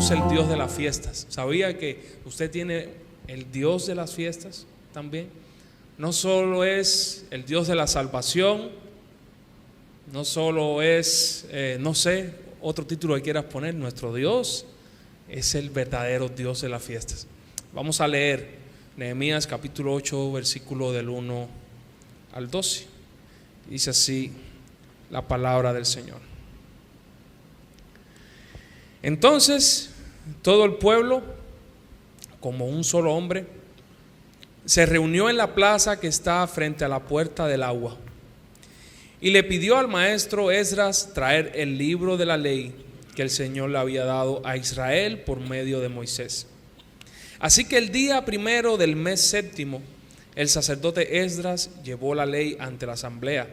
tenemos el Dios de las fiestas. ¿Sabía que usted tiene el Dios de las fiestas también? No solo es el Dios de la salvación, no solo es, otro título que quieras poner. Nuestro Dios es el verdadero Dios de las fiestas. Vamos a leer Nehemías capítulo 8, versículo del 1 al 12. Dice así la palabra del Señor. Entonces todo el pueblo, como un solo hombre, se reunió en la plaza que está frente a la puerta del agua y le pidió al maestro Esdras traer el libro de la ley que el Señor le había dado a Israel por medio de Moisés. Así que el día primero del mes séptimo, el sacerdote Esdras llevó la ley ante la asamblea,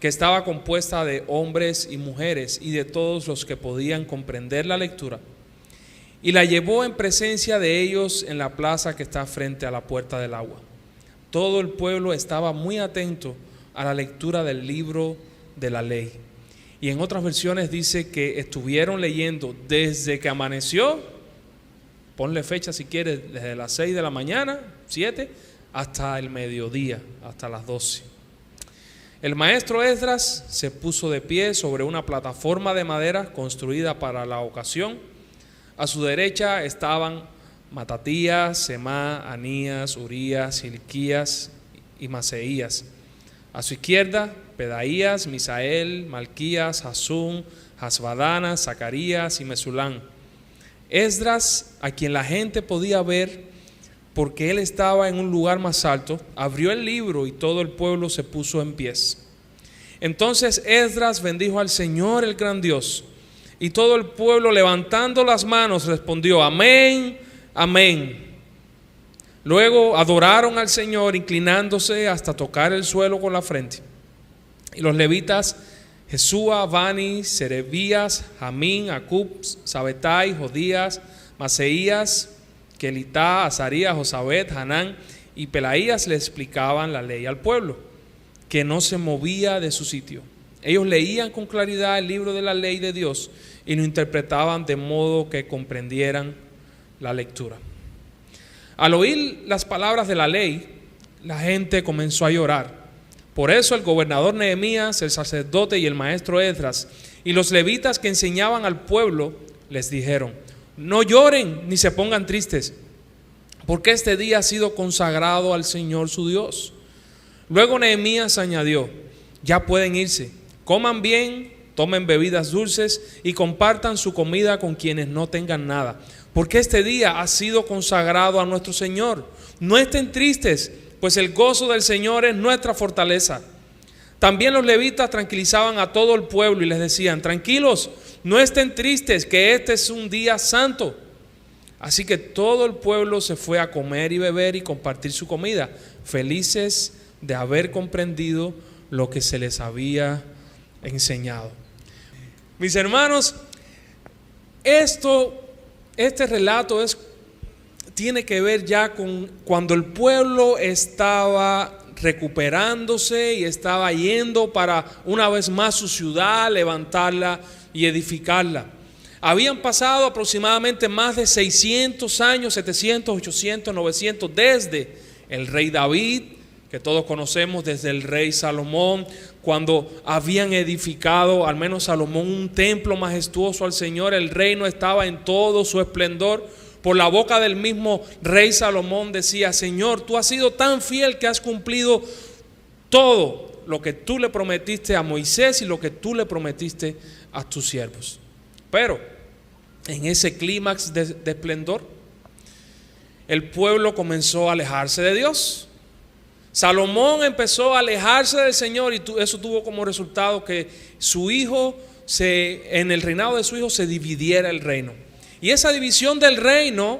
que estaba compuesta de hombres y mujeres y de todos los que podían comprender la lectura, y la llevó en presencia de ellos en la plaza que está frente a la puerta del agua. Todo el pueblo estaba muy atento a la lectura del libro de la ley. Y en otras versiones dice que estuvieron leyendo desde que amaneció, ponle fecha si quieres, desde las 6 de la mañana, 7, hasta el mediodía, hasta las 12. El maestro Esdras se puso de pie sobre una plataforma de madera construida para la ocasión. A su derecha estaban Matatías, Semá, Anías, Urías, Hilquías y Maseías. A su izquierda, Pedaías, Misael, Malquías, Hasum, Hasbadana, Zacarías y Mesulán. Esdras, a quien la gente podía ver porque él estaba en un lugar más alto, abrió el libro y todo el pueblo se puso en pies. Entonces Esdras bendijo al Señor, el gran Dios. Y todo el pueblo, levantando las manos, respondió: amén, amén. Luego adoraron al Señor, inclinándose hasta tocar el suelo con la frente. Y los levitas, Jesúa, Bani, Serebías, Jamín, Acub, Sabetai, Jodías, Maseías, Kelitá, Azarías, Josabet, Hanán y Pelaías le explicaban la ley al pueblo, que no se movía de su sitio. Ellos leían con claridad el libro de la ley de Dios y lo interpretaban de modo que comprendieran la lectura. Al oír las palabras de la ley, la gente comenzó a llorar. Por eso el gobernador Nehemías, el sacerdote y el maestro Esdras y los levitas que enseñaban al pueblo les dijeron: no lloren ni se pongan tristes, porque este día ha sido consagrado al Señor su Dios. Luego Nehemías añadió: ya pueden irse. Coman bien, tomen bebidas dulces y compartan su comida con quienes no tengan nada, porque este día ha sido consagrado a nuestro Señor. No estén tristes, pues el gozo del Señor es nuestra fortaleza. También los levitas tranquilizaban a todo el pueblo y les decían: tranquilos, no estén tristes, que este es un día santo. Así que todo el pueblo se fue a comer y beber y compartir su comida, felices de haber comprendido lo que se les había enseñado. Mis hermanos, este relato tiene que ver ya con cuando el pueblo estaba recuperándose y estaba yendo para una vez más su ciudad, levantarla y edificarla. Habían pasado aproximadamente más de 600 años, 700, 800, 900, desde el rey David, que todos conocemos, desde el rey Salomón, cuando habían edificado, al menos Salomón, un templo majestuoso al Señor. El reino estaba en todo su esplendor. Por la boca del mismo rey Salomón decía: Señor, tú has sido tan fiel que has cumplido todo lo que tú le prometiste a Moisés y lo que tú le prometiste a tus siervos. Pero en ese clímax de esplendor, el pueblo comenzó a alejarse de Dios. Salomón empezó a alejarse del Señor y eso tuvo como resultado que su hijo, en el reinado de su hijo, se dividiera el reino. Y esa división del reino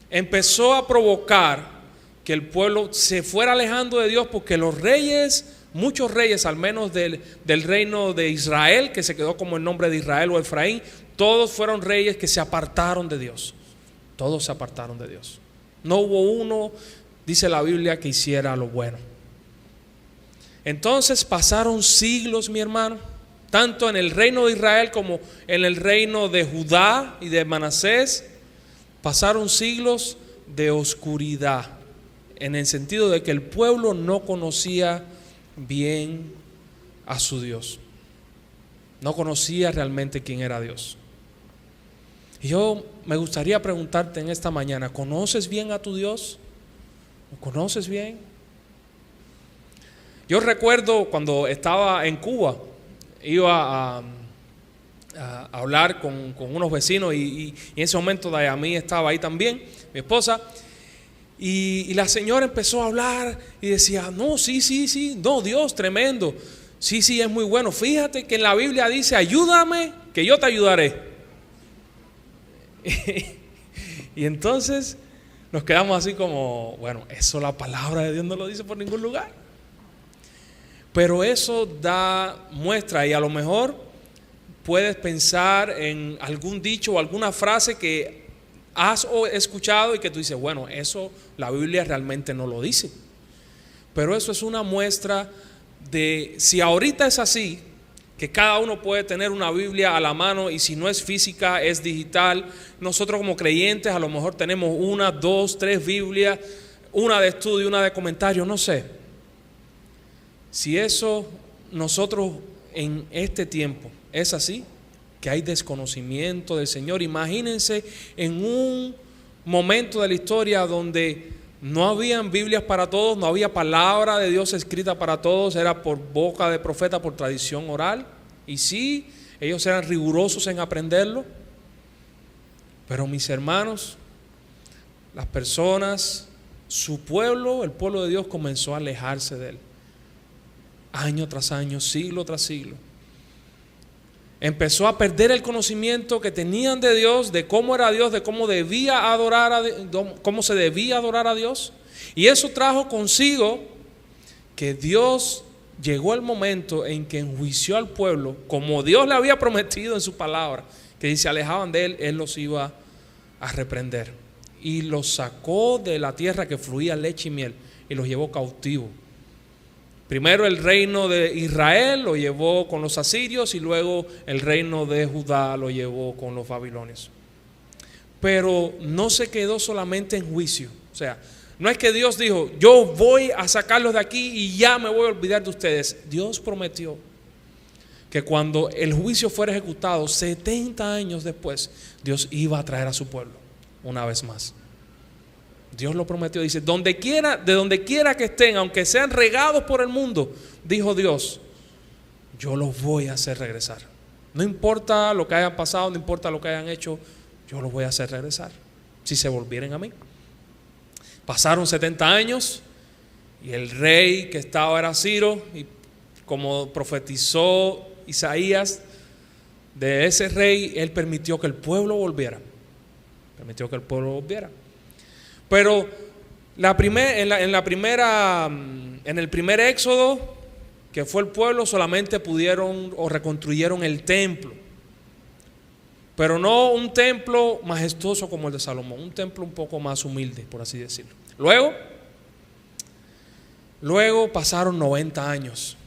empezó a provocar que el pueblo se fuera alejando de Dios, porque los reyes, muchos reyes, al menos del reino de Israel, que se quedó como el nombre de Israel o Efraín, todos fueron reyes que se apartaron de Dios. Todos se apartaron de Dios. No hubo uno, dice la Biblia, que hiciera lo bueno. Entonces pasaron siglos, mi hermano, tanto en el reino de Israel como en el reino de Judá y de Manasés, pasaron siglos de oscuridad, en el sentido de que el pueblo no conocía bien a su Dios. No conocía realmente quién era Dios. Y yo me gustaría preguntarte en esta mañana, ¿conoces bien a tu Dios? ¿Lo conoces bien? Yo recuerdo cuando estaba en Cuba, iba a hablar con unos vecinos y en ese momento Dayamí estaba ahí también, mi esposa, y la señora empezó a hablar y decía, no, sí, no, Dios, tremendo, sí, es muy bueno, fíjate que en la Biblia dice, ayúdame, que yo te ayudaré. Y entonces nos quedamos así como, bueno, eso la palabra de Dios no lo dice por ningún lugar. Pero eso da muestra, y a lo mejor puedes pensar en algún dicho o alguna frase que has escuchado y que tú dices, bueno, eso la Biblia realmente no lo dice. Pero eso es una muestra de, si ahorita es así, que cada uno puede tener una Biblia a la mano, y si no es física, es digital. Nosotros como creyentes a lo mejor tenemos 1, 2, 3 Biblias, una de estudio, una de comentario, no sé. Si eso nosotros en este tiempo es así, que hay desconocimiento del Señor, imagínense en un momento de la historia donde no habían Biblias para todos, no había palabra de Dios escrita para todos, era por boca de profeta, por tradición oral. Y sí, ellos eran rigurosos en aprenderlo. Pero mis hermanos, las personas, su pueblo, el pueblo de Dios comenzó a alejarse de él. Año tras año, siglo tras siglo. Empezó a perder el conocimiento que tenían de Dios, de cómo era Dios, de cómo debía adorar cómo se debía adorar a Dios. Y eso trajo consigo que Dios llegó el momento en que enjuició al pueblo, como Dios le había prometido en su palabra, que si se alejaban de él los iba a reprender. Y los sacó de la tierra que fluía leche y miel y los llevó cautivos. Primero el reino de Israel lo llevó con los asirios, y luego el reino de Judá lo llevó con los babilonios. Pero no se quedó solamente en juicio. O sea, no es que Dios dijo, yo voy a sacarlos de aquí y ya me voy a olvidar de ustedes. Dios prometió que cuando el juicio fuera ejecutado, 70 años después, Dios iba a traer a su pueblo una vez más. Dios lo prometió, dice, de donde quiera que estén, aunque sean regados por el mundo, dijo Dios, yo los voy a hacer regresar. No importa lo que hayan pasado, no importa lo que hayan hecho, yo los voy a hacer regresar, si se volvieren a mí. Pasaron 70 años y el rey que estaba era Ciro, y como profetizó Isaías de ese rey, él permitió que el pueblo volviera. Pero en el primer éxodo, que fue el pueblo, solamente pudieron o reconstruyeron el templo. Pero no un templo majestuoso como el de Salomón, un templo un poco más humilde, por así decirlo. Luego pasaron 90 años.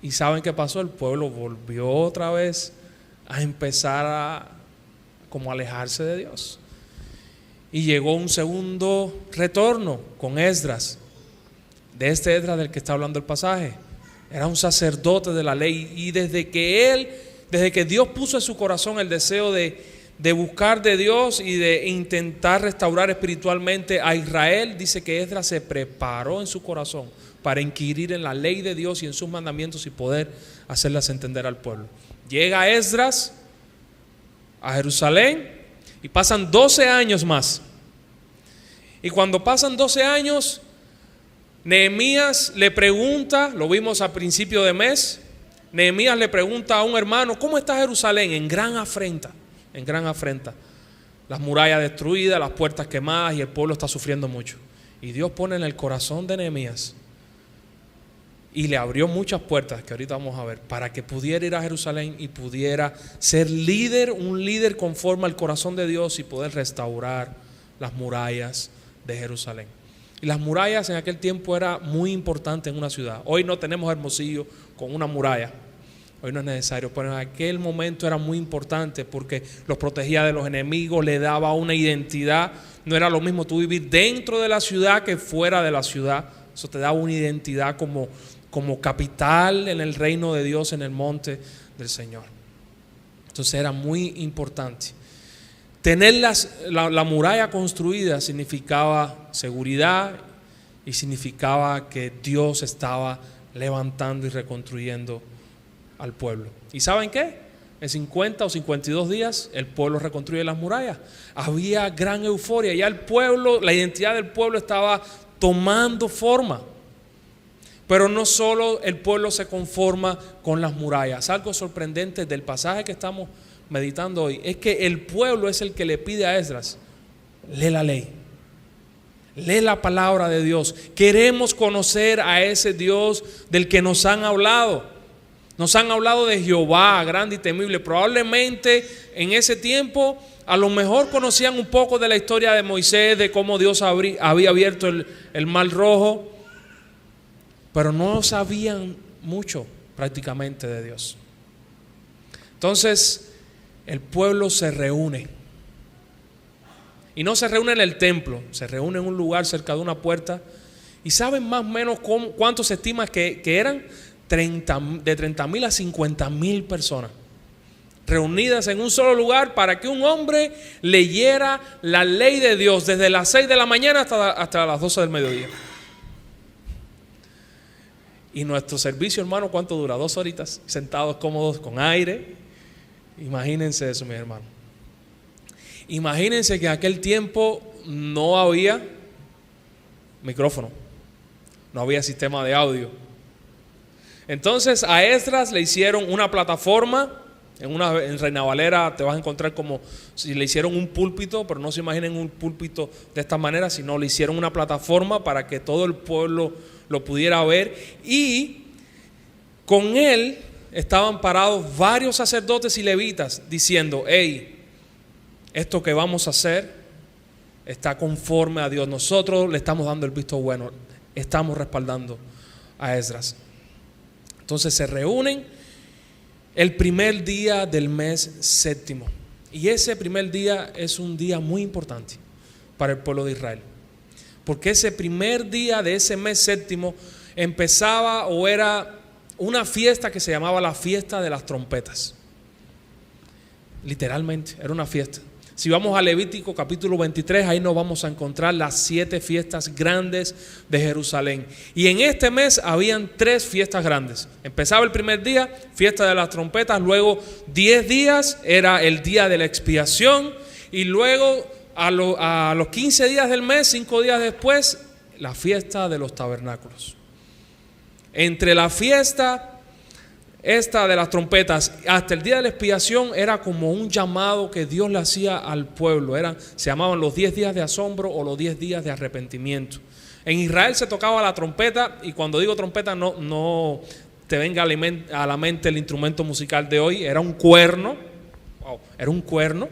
¿Y saben qué pasó? El pueblo volvió otra vez a empezar a alejarse de Dios. Y llegó un segundo retorno con Esdras. De este Esdras del que está hablando el pasaje. Era un sacerdote de la ley, y desde que Dios puso en su corazón el deseo de buscar de Dios y de intentar restaurar espiritualmente a Israel, dice que Esdras se preparó en su corazón para inquirir en la ley de Dios y en sus mandamientos y poder hacerlas entender al pueblo. Llega Esdras a Jerusalén y pasan 12 años más. Y cuando pasan 12 años, Nehemías le pregunta, lo vimos a principio de mes, Nehemías le pregunta a un hermano, ¿cómo está Jerusalén? En gran afrenta. Las murallas destruidas, las puertas quemadas, y el pueblo está sufriendo mucho. Y Dios pone en el corazón de Nehemías, y le abrió muchas puertas que ahorita vamos a ver, para que pudiera ir a Jerusalén y pudiera ser un líder conforme al corazón de Dios, y poder restaurar las murallas de Jerusalén. Y las murallas en aquel tiempo era muy importante en una ciudad. Hoy no tenemos Hermosillo con una muralla, Hoy no es necesario, pero en aquel momento era muy importante porque los protegía de los enemigos, le daba una identidad. No era lo mismo tú vivir dentro de la ciudad que fuera de la ciudad. Eso te daba una identidad como capital en el reino de Dios, en el monte del Señor. Entonces era muy importante. Tener la muralla construida significaba seguridad y significaba que Dios estaba levantando y reconstruyendo al pueblo. ¿Y saben qué? En 50 o 52 días el pueblo reconstruye las murallas. Había gran euforia. Ya el pueblo, la identidad del pueblo estaba tomando forma. Pero no solo el pueblo se conforma con las murallas. Algo sorprendente del pasaje que estamos meditando hoy es que el pueblo es el que le pide a Esdras: lee la ley, lee la palabra de Dios. Queremos conocer a ese Dios del que nos han hablado. Nos han hablado de Jehová, grande y temible. Probablemente en ese tiempo a lo mejor conocían un poco de la historia de Moisés, de cómo Dios había abierto el mar rojo, pero no sabían mucho prácticamente de Dios. Entonces el pueblo se reúne. Y no se reúne en el templo, se reúne en un lugar cerca de una puerta. ¿Y saben más o menos cuánto se estima que eran? De 30,000 a 50,000 personas reunidas en un solo lugar para que un hombre leyera la ley de Dios desde las 6 de la mañana hasta las 12 del mediodía. Y nuestro servicio, hermano, ¿cuánto dura? 2 horitas sentados cómodos con aire. Imagínense eso, mis hermanos. Imagínense que en aquel tiempo no había micrófono, no había sistema de audio. Entonces a Esdras le hicieron una plataforma. En Reina Valera te vas a encontrar como si le hicieron un púlpito, pero no se imaginen un púlpito de esta manera, sino le hicieron una plataforma para que todo el pueblo lo pudiera ver. Y con él estaban parados varios sacerdotes y levitas diciendo: hey, esto que vamos a hacer está conforme a Dios. Nosotros le estamos dando el visto bueno, estamos respaldando a Esdras. Entonces se reúnen el primer día del mes séptimo. Y ese primer día es un día muy importante para el pueblo de Israel. Porque ese primer día de ese mes séptimo empezaba o era una fiesta que se llamaba la fiesta de las trompetas. Literalmente, era una fiesta. Si vamos a Levítico capítulo 23, ahí nos vamos a encontrar las 7 fiestas grandes de Jerusalén. Y en este mes habían 3 fiestas grandes. Empezaba el primer día, fiesta de las trompetas. Luego 10 días era el día de la expiación. Y luego a los 15 días del mes, 5 días después, la fiesta de los tabernáculos. Entre la fiesta esta de las trompetas hasta el día de la expiación era como un llamado que Dios le hacía al pueblo. Se llamaban los 10 días de asombro o los 10 días de arrepentimiento. En Israel se tocaba la trompeta, y cuando digo trompeta no te venga a la mente el instrumento musical de hoy. Era un cuerno. Era un cuerno.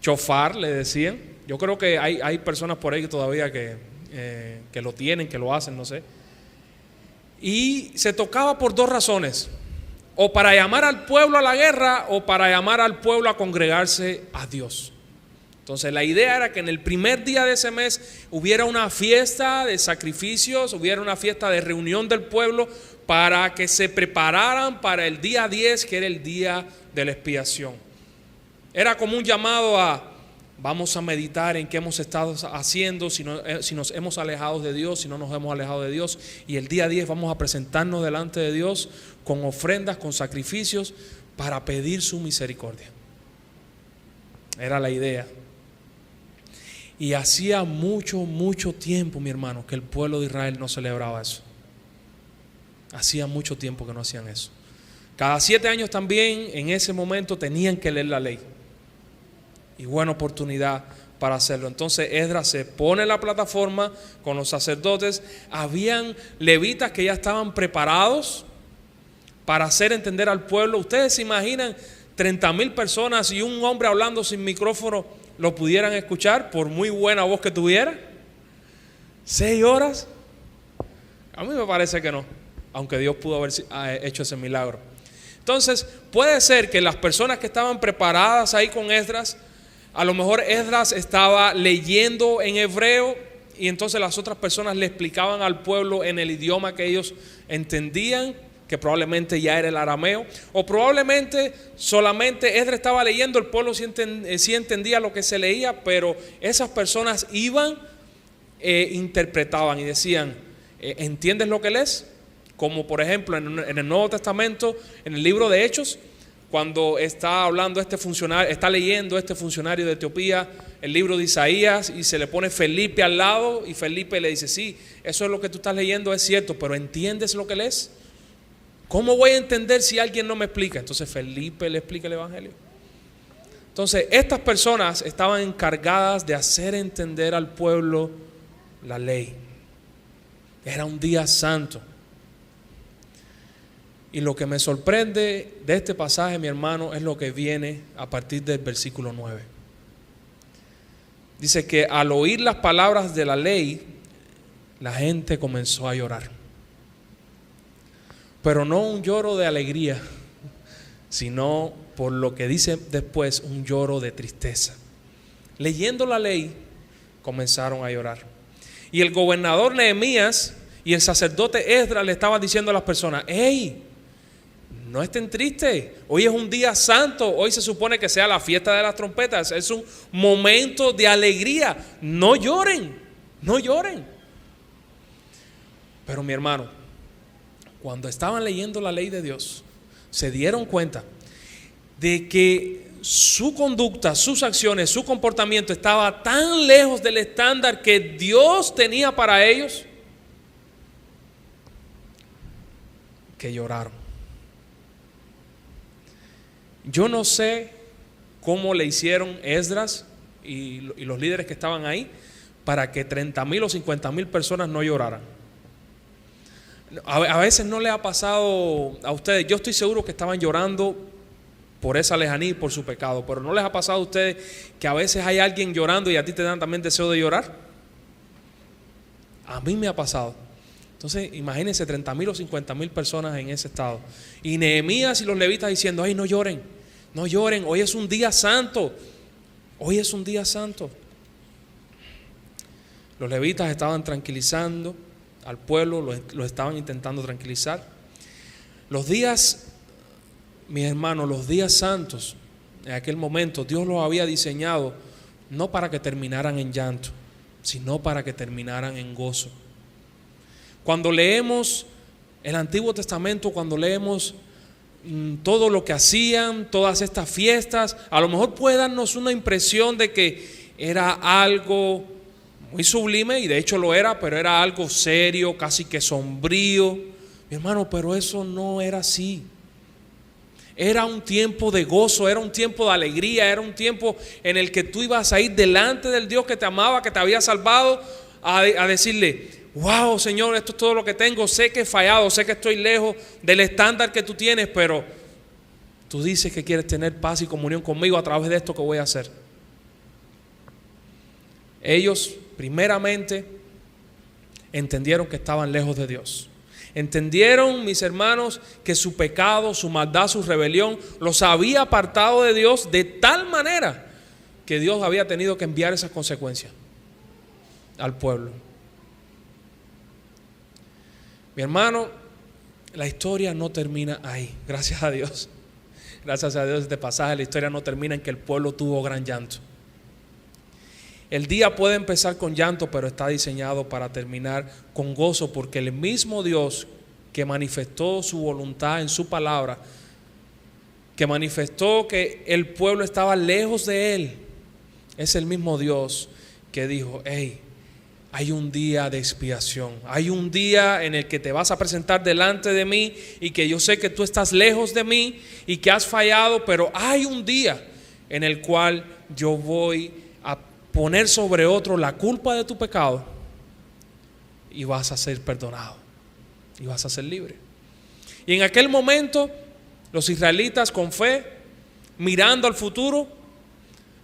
Chofar le decían. Yo creo que hay personas por ahí que todavía que lo tienen, que lo hacen, no sé. Y se tocaba por 2 razones: o para llamar al pueblo a la guerra, o para llamar al pueblo a congregarse a Dios. Entonces la idea era que en el primer día de ese mes hubiera una fiesta de sacrificios, hubiera una fiesta de reunión del pueblo para que se prepararan para el día 10, que era el día de la expiación. Era como un llamado a: vamos a meditar en qué hemos estado haciendo, si nos hemos alejado de Dios, si no nos hemos alejado de Dios. Y el día 10 vamos a presentarnos delante de Dios con ofrendas, con sacrificios, para pedir su misericordia. Era la idea. Y hacía mucho tiempo, mi hermano, que el pueblo de Israel no celebraba eso. Hacía mucho tiempo que no hacían eso. Cada 7 años también, en ese momento, tenían que leer la ley. Y buena oportunidad para hacerlo. Entonces Esdras se pone en la plataforma con los sacerdotes. Habían levitas que ya estaban preparados para hacer entender al pueblo. Ustedes se imaginan 30,000 personas y un hombre hablando sin micrófono lo pudieran escuchar, por muy buena voz que tuviera. 6 horas. A mí me parece que no. aunque Dios pudo haber hecho ese milagro. Entonces, puede ser que las personas que estaban preparadas ahí con Esdras, a lo mejor Esdras estaba leyendo en hebreo y entonces las otras personas le explicaban al pueblo en el idioma que ellos entendían, que probablemente ya era el arameo, o probablemente solamente Esdras estaba leyendo, el pueblo sí entendía lo que se leía, pero esas personas iban, interpretaban y decían, ¿entiendes lo que lees? Como por ejemplo en el Nuevo Testamento, en el libro de Hechos, cuando está hablando este funcionario, está leyendo este funcionario de Etiopía el libro de Isaías y se le pone Felipe al lado y Felipe le dice, sí, eso es lo que tú estás leyendo, es cierto, pero ¿entiendes lo que lees? ¿Cómo voy a entender si alguien no me explica? Entonces Felipe le explica el evangelio. Entonces estas personas estaban encargadas de hacer entender al pueblo la ley. Era un día santo. Y lo que me sorprende de este pasaje, mi hermano, es lo que viene a partir del versículo 9. Dice que al oír las palabras de la ley, la gente comenzó a llorar. Pero no un lloro de alegría, sino por lo que dice después, un lloro de tristeza. Leyendo la ley, comenzaron a llorar. Y el gobernador Nehemías y el sacerdote Esdras le estaban diciendo a las personas, ¡hey! No estén tristes, hoy es un día santo, hoy se supone que sea la fiesta de las trompetas, es un momento de alegría, no lloren, no lloren. Pero mi hermano, cuando estaban leyendo la ley de Dios, se dieron cuenta de que su conducta, sus acciones, su comportamiento estaba tan lejos del estándar que Dios tenía para ellos, que lloraron. Yo no sé cómo le hicieron Esdras y los líderes que estaban ahí para que 30,000 o 50,000 personas no lloraran. A veces no le ha pasado a ustedes, yo estoy seguro que estaban llorando por esa lejanía y por su pecado, pero ¿no les ha pasado a ustedes que a veces hay alguien llorando y a ti te dan también deseo de llorar? A mí me ha pasado. Entonces imagínense 30,000 o 50,000 personas en ese estado y Nehemías y los levitas diciendo, ay, no lloren, no lloren, hoy es un día santo, hoy es un día santo. Los levitas estaban tranquilizando al pueblo, lo estaban intentando tranquilizar. Los días, mis hermanos, los días santos, en aquel momento Dios los había diseñado no para que terminaran en llanto, sino para que terminaran en gozo. Cuando leemos el Antiguo Testamento, cuando leemos todo lo que hacían, todas estas fiestas, a lo mejor puede darnos una impresión de que era algo muy sublime, y de hecho lo era, pero era algo serio, casi que sombrío. Mi hermano, pero eso no era así. Era un tiempo de gozo, era un tiempo de alegría, era un tiempo en el que tú ibas a ir delante del Dios que te amaba, que te había salvado, a decirle, wow, Señor, esto es todo lo que tengo, sé que he fallado, sé que estoy lejos del estándar que tú tienes, pero tú dices que quieres tener paz y comunión conmigo a través de esto que voy a hacer. Ellos primeramente entendieron que estaban lejos de Dios. Entendieron, mis hermanos, que su pecado, su maldad, su rebelión los había apartado de Dios de tal manera que Dios había tenido que enviar esas consecuencias al pueblo. Mi hermano, la historia no termina ahí, gracias a Dios. Gracias a Dios, este pasaje, la historia no termina en que el pueblo tuvo gran llanto. El día puede empezar con llanto, pero está diseñado para terminar con gozo, porque el mismo Dios que manifestó su voluntad en su palabra, que manifestó que el pueblo estaba lejos de él, es el mismo Dios que dijo, hey, hay un día de expiación, hay un día en el que te vas a presentar delante de mí y que yo sé que tú estás lejos de mí y que has fallado, pero hay un día en el cual yo voy a poner sobre otro la culpa de tu pecado y vas a ser perdonado y vas a ser libre. Y en aquel momento los israelitas con fe, mirando al futuro,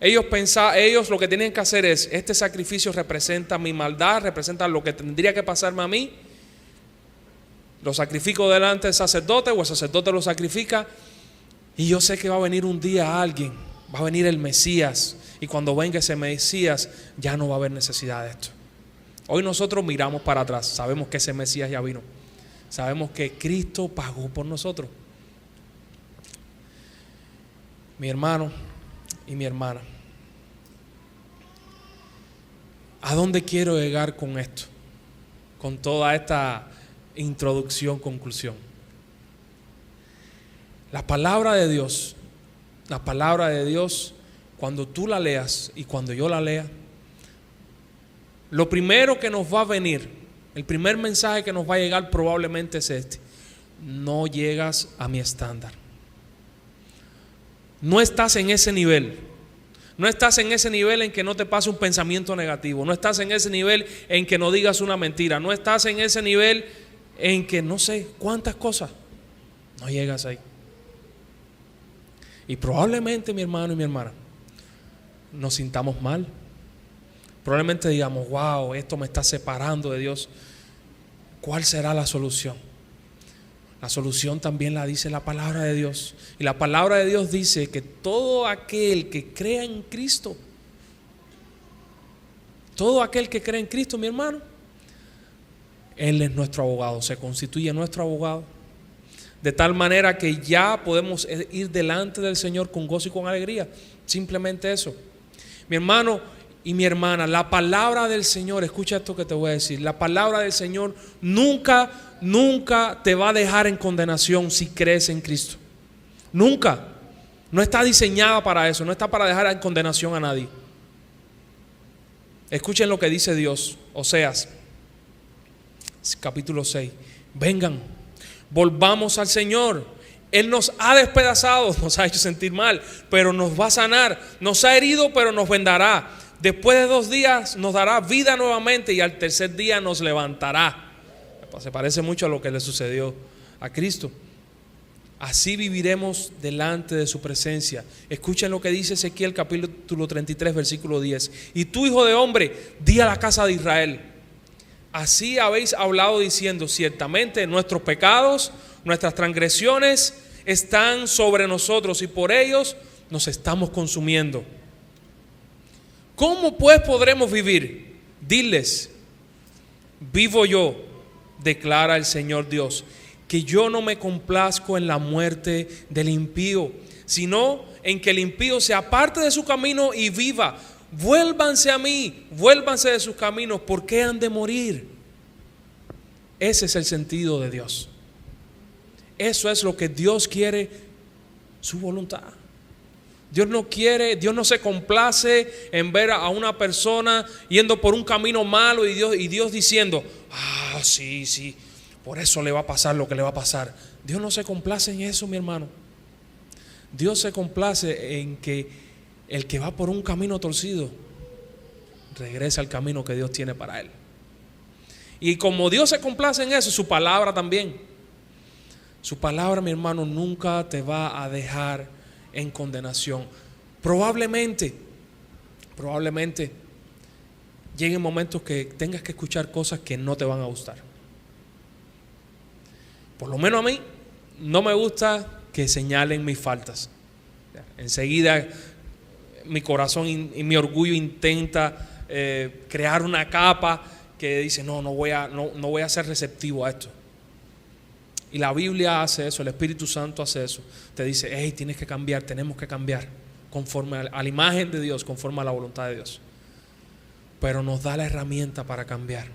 ellos lo que tenían que hacer es, este sacrificio representa mi maldad, representa lo que tendría que pasarme a mí. lo sacrifico delante del sacerdote o el sacerdote lo sacrifica, y yo sé que va a venir un día alguien, va a venir el Mesías, y cuando venga ese Mesías ya no va a haber necesidad de esto. Hoy nosotros miramos para atrás, sabemos que ese Mesías ya vino, sabemos que Cristo pagó por nosotros. Mi hermano y mi hermana, ¿a dónde quiero llegar con esto? Con toda esta introducción, conclusión. La palabra de Dios, cuando tú la leas y cuando yo la lea, lo primero que nos va a venir, el primer mensaje que nos va a llegar probablemente es este: no llegas a mi estándar. No estás en ese nivel. No estás en ese nivel en que no te pase un pensamiento negativo. No estás en ese nivel en que no digas una mentira. No estás en ese nivel en que no sé cuántas cosas. No llegas ahí. Y probablemente, mi hermano y mi hermana, nos sintamos mal. Probablemente digamos: wow, esto me está separando de Dios. ¿Cuál será la solución? La solución también la dice la palabra de Dios. Y la palabra de Dios dice que todo aquel que crea en Cristo, mi hermano, Él es nuestro abogado, se constituye nuestro abogado. De tal manera que ya podemos ir delante del Señor con gozo y con alegría. Simplemente eso. Mi hermano y mi hermana, la palabra del Señor, escucha esto que te voy a decir. La palabra del Señor nunca te va a dejar en condenación si crees en Cristo. Nunca. No está diseñada para eso. No está para dejar en condenación a nadie. Escuchen lo que dice Dios. Oseas, capítulo 6. Vengan, volvamos al Señor. Él nos ha despedazado, nos ha hecho sentir mal, pero nos va a sanar. Nos ha herido, pero nos vendará. Después de 2 días nos dará vida nuevamente, y al tercer día nos levantará. Se parece mucho a lo que le sucedió a Cristo. Así viviremos delante de su presencia. Escuchen lo que dice Ezequiel capítulo 33 versículo 10. Y tú, hijo de hombre, di a la casa de Israel: así habéis hablado diciendo, ciertamente nuestros pecados, nuestras transgresiones están sobre nosotros, y por ellos nos estamos consumiendo. ¿Cómo pues podremos vivir? Diles: vivo yo, declara el Señor Dios, que yo no me complazco en la muerte del impío, sino en que el impío se aparte de su camino y viva. Vuélvanse a mí, vuélvanse de sus caminos. ¿Por qué han de morir? Ese es el sentido de Dios. Eso es lo que Dios quiere, su voluntad. Dios no se complace en ver a una persona yendo por un camino malo y Dios diciendo: sí, por eso le va a pasar lo que le va a pasar. Dios no se complace en eso, mi hermano. Dios se complace en que el que va por un camino torcido regrese al camino que Dios tiene para él. Y como Dios se complace en eso, su palabra también. Su palabra, mi hermano, nunca te va a dejar en condenación. Probablemente lleguen momentos que tengas que escuchar cosas que no te van a gustar. Por lo menos a mí no me gusta que señalen mis faltas. Enseguida mi corazón y mi orgullo intenta crear una capa que dice: no voy a ser receptivo a esto. Y la Biblia hace eso, el Espíritu Santo hace eso. Te dice: hey, tienes que cambiar, tenemos que cambiar conforme a la imagen de Dios, conforme a la voluntad de Dios. Pero nos da la herramienta para cambiar.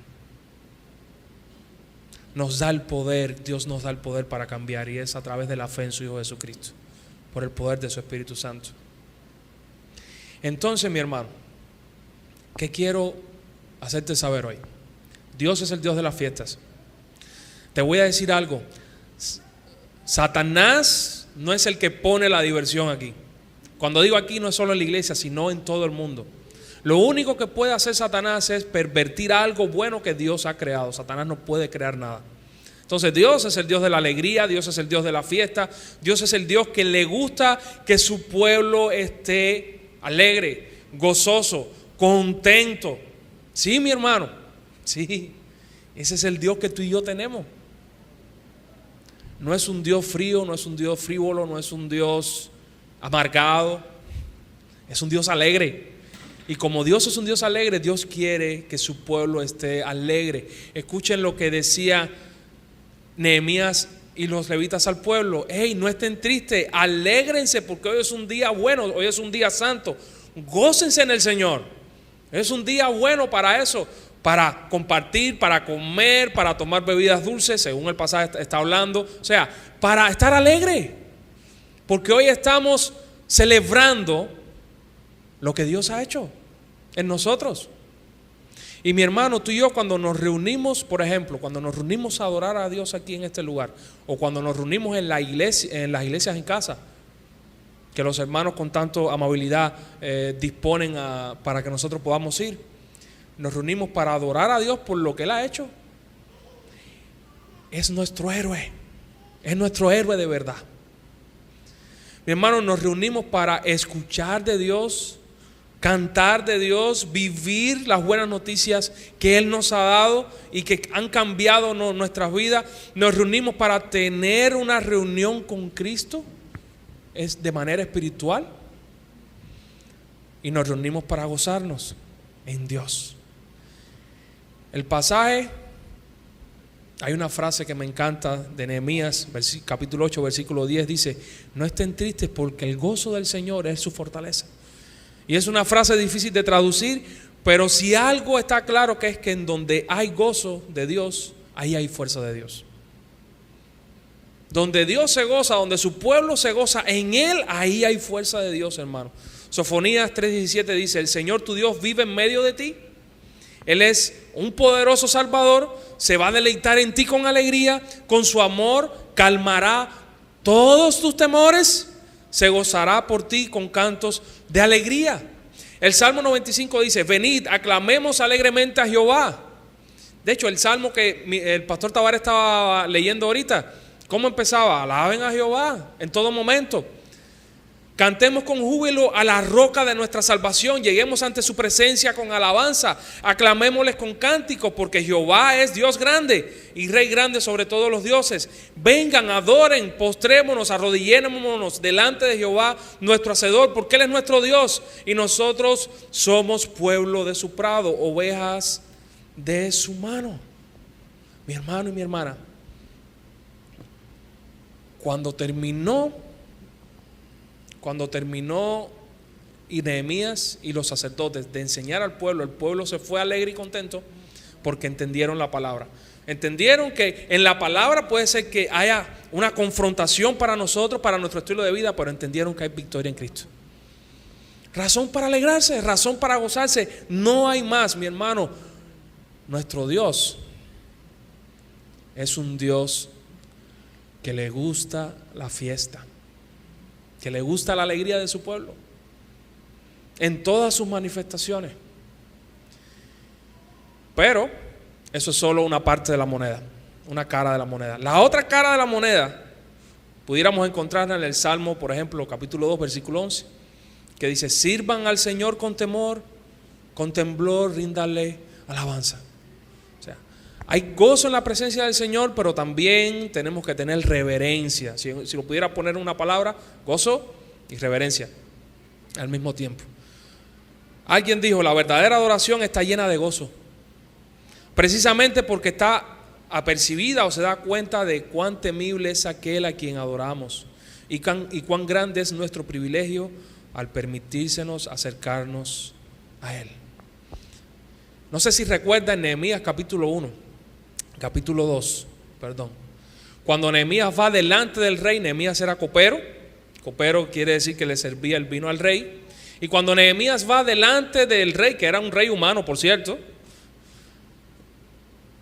Nos da el poder, Dios nos da el poder para cambiar, y es a través de la fe en su Hijo Jesucristo, por el poder de su Espíritu Santo. Entonces, mi hermano, ¿qué quiero hacerte saber hoy? Dios es el Dios de las fiestas. Te voy a decir algo: Satanás no es el que pone la diversión aquí. Cuando digo aquí, no es solo en la iglesia, sino en todo el mundo. Lo único que puede hacer Satanás es pervertir algo bueno que Dios ha creado. Satanás no puede crear nada. Entonces Dios es el Dios de la alegría, Dios es el Dios de la fiesta, Dios es el Dios que le gusta que su pueblo esté alegre, gozoso, contento. Sí, mi hermano, sí, ese es el Dios que tú y yo tenemos. no es un Dios frío, no es un Dios frívolo, no es un Dios amargado, es un Dios alegre. Y como Dios es un Dios alegre, Dios quiere que su pueblo esté alegre. Escuchen lo que decía Nehemías y los levitas al pueblo: hey, no estén tristes, alégrense porque hoy es un día bueno, hoy es un día santo, gócense en el Señor. Es un día bueno para eso, para compartir, para comer, para tomar bebidas dulces, según el pasaje está hablando, o sea, para estar alegre, porque hoy estamos celebrando lo que Dios ha hecho en nosotros. Y mi hermano, tú y yo, cuando nos reunimos, por ejemplo, cuando nos reunimos a adorar a Dios aquí en este lugar, o cuando nos reunimos en la iglesia, en las iglesias en casa, que los hermanos con tanto amabilidad disponen para que nosotros podamos ir, nos reunimos para adorar a Dios por lo que Él ha hecho. Es nuestro héroe, es nuestro héroe de verdad. Mi hermano, nos reunimos para escuchar de Dios, cantar de Dios, vivir las buenas noticias que Él nos ha dado y que han cambiado nuestras vidas. Nos reunimos para tener una reunión con Cristo, es de manera espiritual, y nos reunimos para gozarnos en Dios. El pasaje, hay una frase que me encanta de Nehemías, capítulo 8, versículo 10, dice: no estén tristes porque el gozo del Señor es su fortaleza. Y es una frase difícil de traducir, pero si algo está claro, que es que en donde hay gozo de Dios, ahí hay fuerza de Dios. Donde Dios se goza, donde su pueblo se goza en Él, ahí hay fuerza de Dios, hermano. Sofonías 3:17 dice: el Señor tu Dios vive en medio de ti. Él es un poderoso Salvador, se va a deleitar en ti con alegría, con su amor calmará todos tus temores, se gozará por ti con cantos de alegría. El Salmo 95 dice: venid, aclamemos alegremente a Jehová. De hecho, el salmo que el pastor Tavares estaba leyendo ahorita, ¿cómo empezaba? Alaben a Jehová en todo momento. Cantemos con júbilo a la roca de nuestra salvación. Lleguemos ante su presencia con alabanza. Aclamémosles con cánticos, porque Jehová es Dios grande y Rey grande sobre todos los dioses. Vengan, adoren, postrémonos, arrodillémonos delante de Jehová nuestro Hacedor, porque Él es nuestro Dios y nosotros somos pueblo de su prado, ovejas de su mano. Mi hermano y mi hermana, cuando terminó y Nehemías y los sacerdotes de enseñar al pueblo, el pueblo se fue alegre y contento porque entendieron la palabra. Entendieron que en la palabra puede ser que haya una confrontación para nosotros, para nuestro estilo de vida, pero entendieron que hay victoria en Cristo. Razón para alegrarse, razón para gozarse, no hay más, mi hermano. Nuestro Dios es un Dios que le gusta la fiesta, que le gusta la alegría de su pueblo en todas sus manifestaciones. Pero eso es solo una parte de la moneda, una cara de la moneda. La otra cara de la moneda pudiéramos encontrarla en el Salmo, por ejemplo, capítulo 2, versículo 11, que dice: sirvan al Señor con temor, con temblor, ríndale alabanza. O sea, hay gozo en la presencia del Señor, pero también tenemos que tener reverencia. Si lo pudiera poner en una palabra: gozo y reverencia al mismo tiempo. Alguien dijo: la verdadera adoración está llena de gozo, precisamente porque está apercibida o se da cuenta de cuán temible es aquel a quien adoramos y cuán grande es nuestro privilegio al permitírsenos acercarnos a Él. No sé si recuerdan Nehemías capítulo 2, cuando Nehemías va delante del rey. Nehemías era copero. Copero quiere decir que le servía el vino al rey. Y cuando Nehemías va delante del rey, que era un rey humano, por cierto,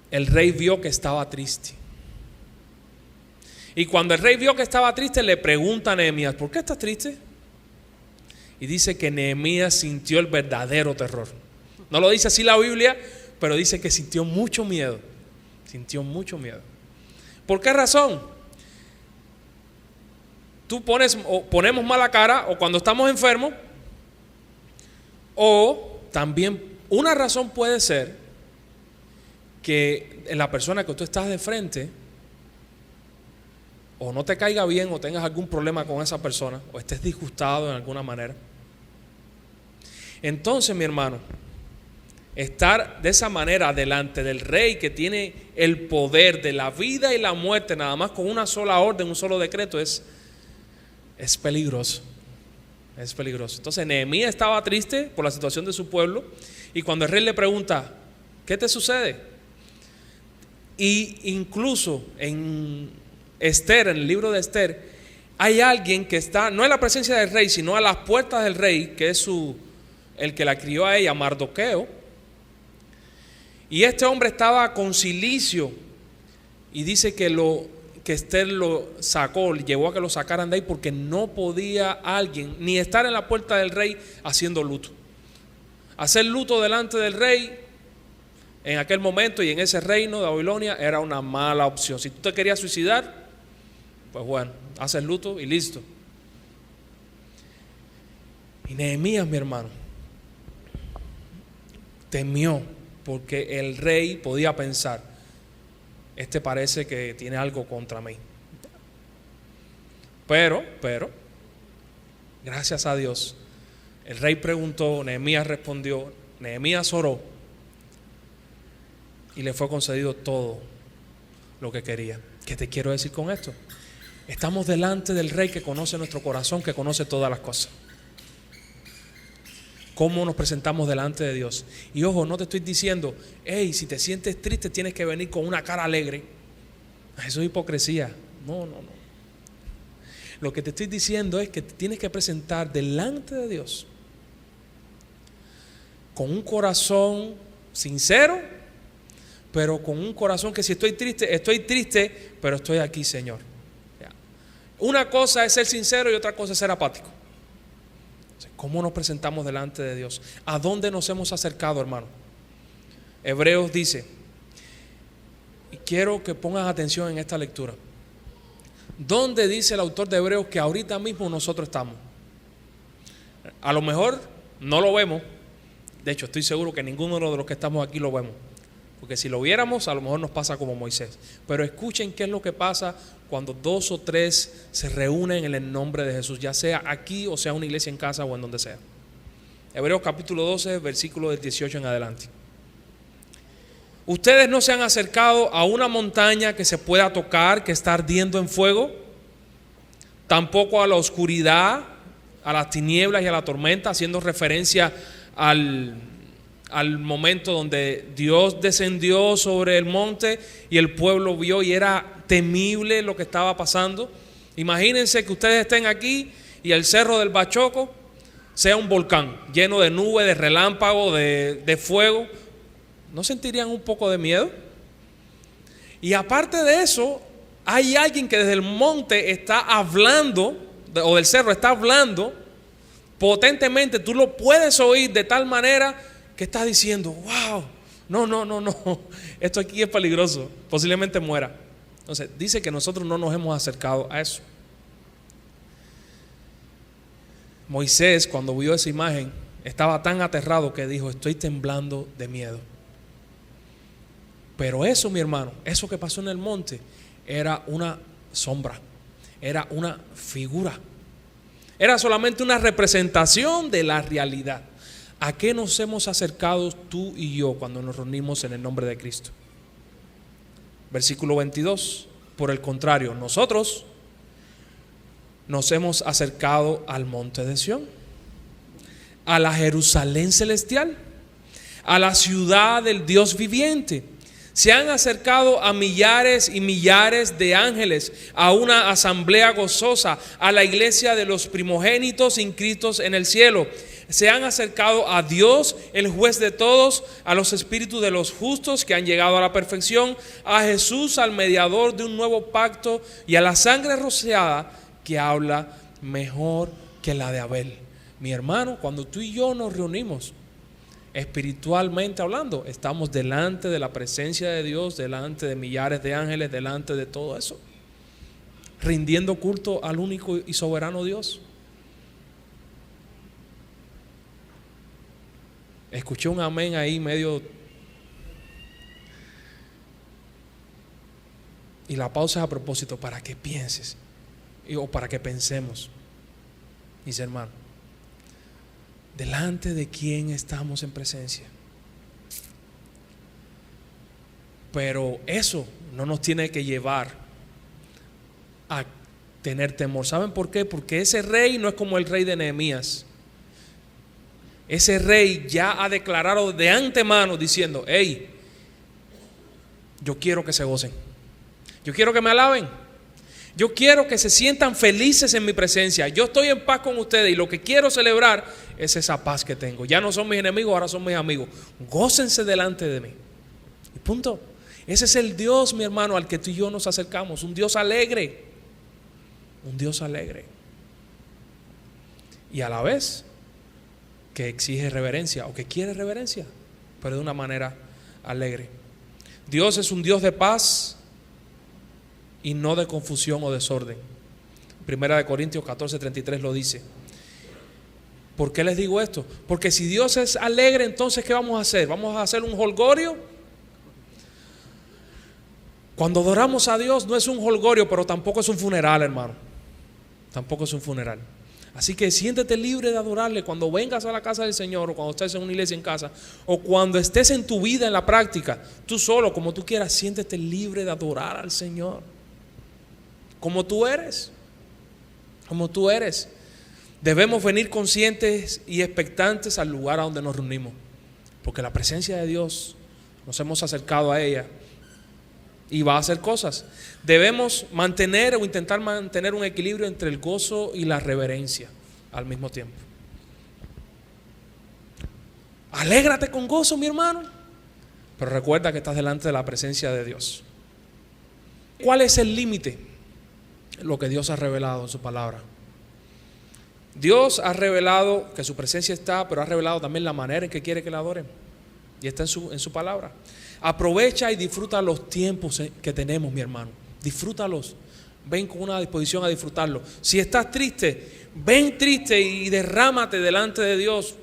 el rey vio que estaba triste. Y cuando el rey vio que estaba triste, le pregunta a Nehemías: ¿por qué estás triste? Y dice que Nehemías sintió el verdadero terror. No lo dice así la Biblia, pero dice que sintió mucho miedo. Sintió mucho miedo. ¿Por qué razón? Ponemos mala cara o cuando estamos enfermos, o también una razón puede ser que en la persona que tú estás de frente o no te caiga bien o tengas algún problema con esa persona o estés disgustado en alguna manera. Entonces, mi hermano, estar de esa manera delante del rey que tiene el poder de la vida y la muerte, nada más con una sola orden, un solo decreto, es peligroso. Es peligroso. Entonces Nehemías estaba triste por la situación de su pueblo, y cuando el rey le pregunta, ¿qué te sucede? Y incluso en Esther, en el libro de Esther, hay alguien que está, no en la presencia del rey, sino a las puertas del rey, que es el que la crió a ella, Mardoqueo. Y este hombre estaba con cilicio, y dice que Esther lo sacó, llevó a que lo sacaran de ahí, porque no podía alguien ni estar en la puerta del rey haciendo luto. Hacer luto delante del rey en aquel momento y en ese reino de Babilonia era una mala opción. Si tú te querías suicidar, pues bueno, haces luto y listo. Y Nehemías, mi hermano, temió, porque el rey podía pensar, este parece que tiene algo contra mí. Pero, gracias a Dios, el rey preguntó, Nehemías respondió, Nehemías oró, y le fue concedido todo lo que quería. ¿Qué te quiero decir con esto? Estamos delante del rey que conoce nuestro corazón, que conoce todas las cosas. ¿Cómo nos presentamos delante de Dios? Y ojo, no te estoy diciendo, hey, si te sientes triste tienes que venir con una cara alegre. Eso es hipocresía. No. Lo que te estoy diciendo es que te tienes que presentar delante de Dios con un corazón sincero, pero con un corazón que si estoy triste, pero estoy aquí, Señor. Una cosa es ser sincero y otra cosa es ser apático. ¿Cómo nos presentamos delante de Dios? ¿A dónde nos hemos acercado, hermano? Hebreos dice, y quiero que pongas atención en esta lectura, ¿dónde dice el autor de Hebreos que ahorita mismo nosotros estamos? A lo mejor no lo vemos, de hecho estoy seguro que ninguno de los que estamos aquí lo vemos, porque si lo viéramos a lo mejor nos pasa como Moisés. Pero escuchen qué es lo que pasa cuando 2 o 3 se reúnen en el nombre de Jesús, ya sea aquí o sea una iglesia en casa o en donde sea. Hebreos capítulo 12, versículo del 18 en adelante. Ustedes no se han acercado a una montaña que se pueda tocar, que está ardiendo en fuego, tampoco a la oscuridad, a las tinieblas y a la tormenta, haciendo referencia al momento donde Dios descendió sobre el monte y el pueblo vio y era temible lo que estaba pasando. Imagínense que ustedes estén aquí y el cerro del Bachoco sea un volcán lleno de nubes, de relámpagos, de fuego. ¿No sentirían un poco de miedo? Y aparte de eso, hay alguien que desde el monte está hablando, o del cerro está hablando potentemente. Tú lo puedes oír de tal manera que estás diciendo, wow, no, esto aquí es peligroso, posiblemente muera. Entonces dice que nosotros no nos hemos acercado a eso. Moisés, cuando vio esa imagen, estaba tan aterrado que dijo, estoy temblando de miedo. Pero eso, mi hermano, eso que pasó en el monte era una sombra, era una figura, era solamente una representación de la realidad. ¿A qué nos hemos acercado tú y yo cuando nos reunimos en el nombre de Cristo? Versículo 22. Por el contrario, nosotros nos hemos acercado al monte de Sión, a la Jerusalén celestial, a la ciudad del Dios viviente. Se han acercado a millares y millares de ángeles, a una asamblea gozosa, a la iglesia de los primogénitos inscritos en el cielo. Se han acercado a Dios, el juez de todos, a los espíritus de los justos que han llegado a la perfección, a Jesús, al mediador de un nuevo pacto, y a la sangre rociada que habla mejor que la de Abel. Mi hermano, cuando tú y yo nos reunimos, espiritualmente hablando, estamos delante de la presencia de Dios, delante de millares de ángeles, delante de todo eso, rindiendo culto al único y soberano Dios. Escuché un amén ahí medio. Y la pausa es a propósito para que pienses o para que pensemos. Mis hermanos, delante de quién estamos en presencia. Pero eso no nos tiene que llevar a tener temor. ¿Saben por qué? Porque ese rey no es como el rey de Nehemías. Ese rey ya ha declarado de antemano diciendo: hey, yo quiero que se gocen, yo quiero que me alaben, yo quiero que se sientan felices en mi presencia. Yo estoy en paz con ustedes y lo que quiero celebrar es esa paz que tengo. Ya no son mis enemigos, ahora son mis amigos. Gócense delante de mí. Y punto. Ese es el Dios, mi hermano, al que tú y yo nos acercamos. Un Dios alegre. Un Dios alegre. Y a la vez que exige reverencia o que quiere reverencia, pero de una manera alegre. Dios es un Dios de paz y no de confusión o desorden. Primera de Corintios 14:33 lo dice. ¿Por qué les digo esto? Porque si Dios es alegre, entonces ¿qué vamos a hacer? ¿Vamos a hacer un jolgorio? Cuando adoramos a Dios no es un jolgorio, pero tampoco es un funeral, hermano. Tampoco es un funeral. Así que siéntete libre de adorarle cuando vengas a la casa del Señor, o cuando estés en una iglesia en casa, o cuando estés en tu vida en la práctica, tú solo, como tú quieras, siéntete libre de adorar al Señor. Como tú eres. Como tú eres. Debemos venir conscientes y expectantes al lugar a donde nos reunimos, porque la presencia de Dios, nos hemos acercado a ella y va a hacer cosas. Debemos mantener o intentar mantener un equilibrio entre el gozo y la reverencia al mismo tiempo. Alégrate con gozo, mi hermano, pero recuerda que estás delante de la presencia de Dios. ¿Cuál es el límite? Lo que Dios ha revelado en su palabra. Dios ha revelado que su presencia está, pero ha revelado también la manera en que quiere que la adoren. Y está en su palabra. Aprovecha y disfruta los tiempos que tenemos, mi hermano. Disfrútalos. Ven con una disposición a disfrutarlo. Si estás triste, ven triste y derrámate delante de Dios.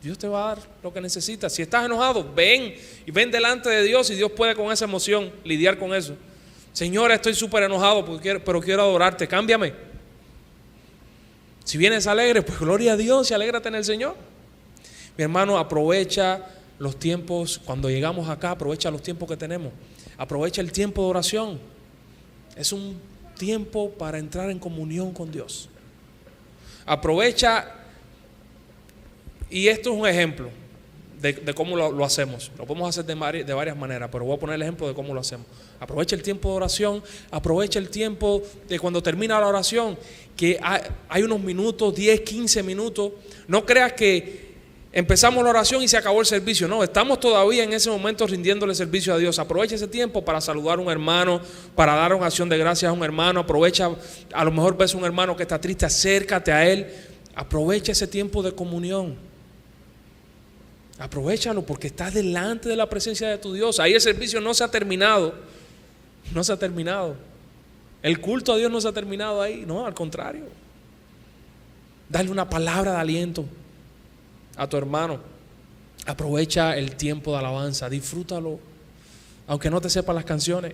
Dios te va a dar lo que necesitas. Si estás enojado, ven y ven delante de Dios, y Dios puede con esa emoción lidiar con eso. Señor, estoy súper enojado, pero quiero adorarte. Cámbiame. Si vienes alegre, pues gloria a Dios y alégrate en el Señor. Mi hermano, aprovecha los tiempos. Cuando llegamos acá, aprovecha los tiempos que tenemos. Aprovecha el tiempo de oración. Es un tiempo para entrar en comunión con Dios. Aprovecha, y esto es un ejemplo de cómo lo hacemos. Lo podemos hacer de varias maneras, pero voy a poner el ejemplo de cómo lo hacemos. Aprovecha el tiempo de oración. Aprovecha el tiempo de cuando termina la oración, que hay unos minutos, 10, 15 minutos. No creas que empezamos la oración y se acabó el servicio. No, estamos todavía en ese momento rindiéndole servicio a Dios. Aprovecha ese tiempo para saludar a un hermano, para dar una acción de gracias a un hermano. Aprovecha, a lo mejor ves a un hermano que está triste, acércate a él. Aprovecha ese tiempo de comunión. Aprovechalo, porque estás delante de la presencia de tu Dios. Ahí el servicio no se ha terminado. No se ha terminado. El culto a Dios no se ha terminado ahí. No, al contrario. Dale una palabra de aliento a tu hermano. Aprovecha el tiempo de alabanza. Disfrútalo. Aunque no te sepas las canciones.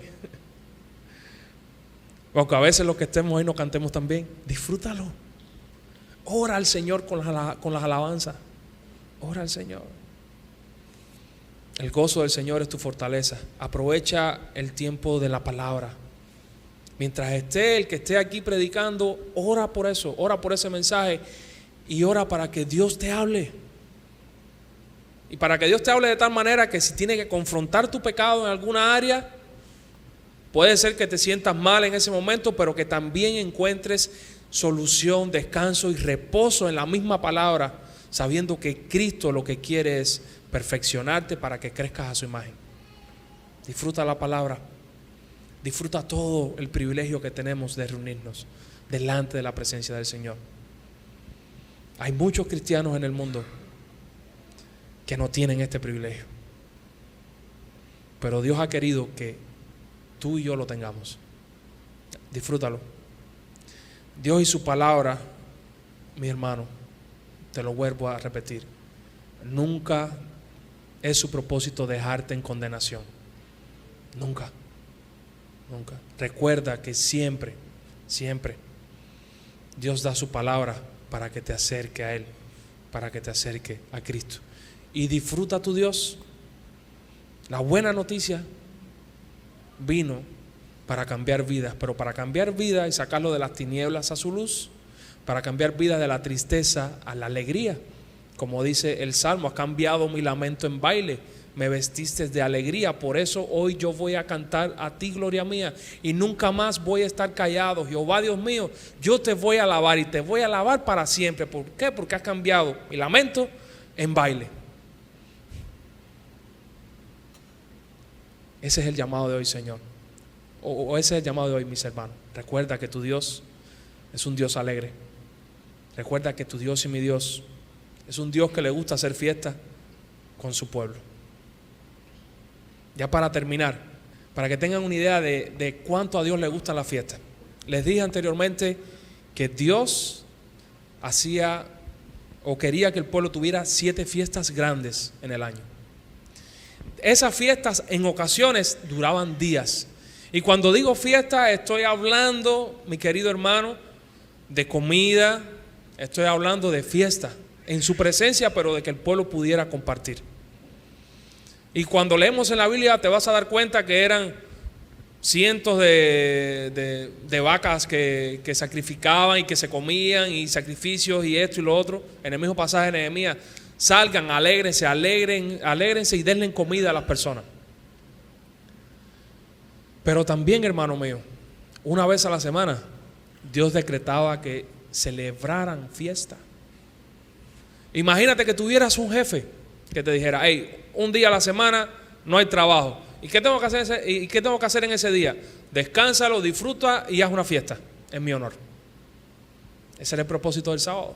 Aunque a veces los que estemos ahí no cantemos también. Disfrútalo. Ora al Señor con las alabanzas. Ora al Señor. El gozo del Señor es tu fortaleza. Aprovecha el tiempo de la palabra. Mientras esté el que esté aquí predicando, ora por eso, ora por ese mensaje y ora para que Dios te hable. Y para que Dios te hable de tal manera que si tiene que confrontar tu pecado en alguna área, puede ser que te sientas mal en ese momento, pero que también encuentres solución, descanso y reposo en la misma palabra, sabiendo que Cristo lo que quiere es perfeccionarte para que crezcas a su imagen. Disfruta la palabra. Disfruta todo el privilegio que tenemos de reunirnos delante de la presencia del Señor. Hay muchos cristianos en el mundo que no tienen este privilegio, pero Dios ha querido que tú y yo lo tengamos. Disfrútalo. Dios y su palabra, mi hermano, te lo vuelvo a repetir, nunca es su propósito dejarte en condenación. Nunca. nunca. Recuerda que siempre, siempre Dios da su palabra para que te acerque a Él, para que te acerque a Cristo. Y disfruta tu Dios. La buena noticia vino para cambiar vidas, pero para cambiar vidas y sacarlo de las tinieblas a su luz, para cambiar vidas de la tristeza a la alegría. Como dice el Salmo, has cambiado mi lamento en baile, me vestiste de alegría, por eso hoy yo voy a cantar a ti, gloria mía, y nunca más voy a estar callado. Jehová Dios mío, yo te voy a alabar y te voy a alabar para siempre. ¿Por qué? Porque has cambiado mi lamento en baile. Ese es el llamado de hoy, Señor. O ese es el llamado de hoy, mis hermanos. Recuerda que tu Dios es un Dios alegre. Recuerda que tu Dios y mi Dios es un Dios que le gusta hacer fiesta con su pueblo. Ya para terminar, para que tengan una idea de cuánto a Dios le gustan las fiestas. Les dije anteriormente que Dios hacía o quería que el pueblo tuviera 7 fiestas grandes en el año. Esas fiestas en ocasiones duraban días. Y cuando digo fiesta, estoy hablando, mi querido hermano, de comida, estoy hablando de fiesta en su presencia, pero de que el pueblo pudiera compartir. Y cuando leemos en la Biblia te vas a dar cuenta que eran cientos de vacas que sacrificaban y que se comían, y sacrificios y esto y lo otro. En el mismo pasaje de Nehemías, salgan, alégrense y denle comida a las personas. Pero también, hermano mío, una vez a la semana Dios decretaba que celebraran fiesta. Imagínate que tuvieras un jefe que te dijera: hey, un día a la semana no hay trabajo. ¿Y qué tengo que hacer en ese día? Descánsalo, disfruta y haz una fiesta en mi honor. Ese era el propósito del sábado.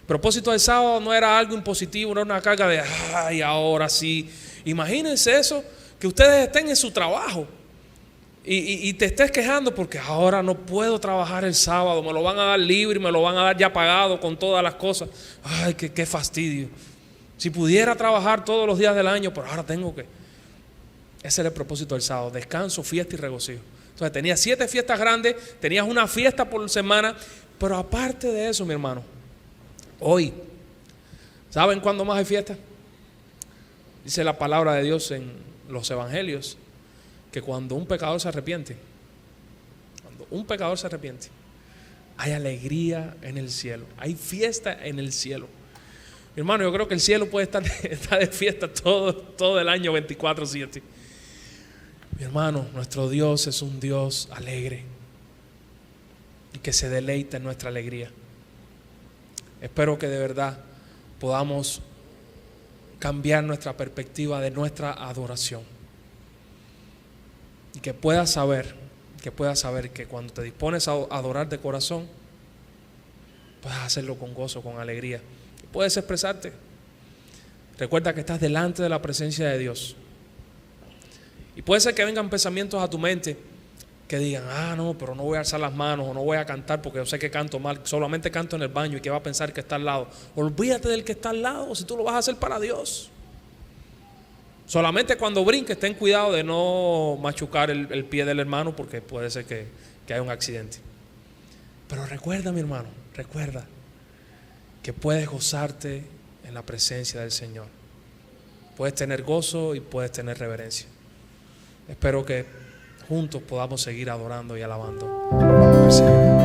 El propósito del sábado no era algo impositivo, no era una carga de ay, ahora sí. Imagínense eso, que ustedes estén en su trabajo y te estés quejando porque ahora no puedo trabajar el sábado, me lo van a dar libre y me lo van a dar ya pagado con todas las cosas. Ay, qué fastidio. Si pudiera trabajar todos los días del año, pero ahora tengo que. Ese era el propósito del sábado: descanso, fiesta y regocijo. Entonces tenías 7 fiestas grandes, tenías una fiesta por semana, pero aparte de eso, mi hermano, hoy, ¿saben cuándo más hay fiesta? Dice la palabra de Dios en los evangelios que cuando un pecador se arrepiente, hay alegría en el cielo, hay fiesta en el cielo. Mi hermano, yo creo que el cielo puede estar de fiesta todo el año 24/7. Mi hermano, nuestro Dios es un Dios alegre y que se deleita en nuestra alegría. Espero que de verdad podamos cambiar nuestra perspectiva de nuestra adoración y que puedas saber que cuando te dispones a adorar de corazón, puedes hacerlo con gozo, con alegría. Puedes expresarte. Recuerda que estás delante de la presencia de Dios. Y puede ser que vengan pensamientos a tu mente que digan: no, pero no voy a alzar las manos, o no voy a cantar porque yo sé que canto mal, solamente canto en el baño y que va a pensar que está al lado. Olvídate del que está al lado, si tú lo vas a hacer para Dios. Solamente cuando brinques, ten cuidado de no machucar el pie del hermano, porque puede ser que haya un accidente. Pero recuerda, mi hermano, recuerda que puedes gozarte en la presencia del Señor. Puedes tener gozo y puedes tener reverencia. Espero que juntos podamos seguir adorando y alabando al Señor.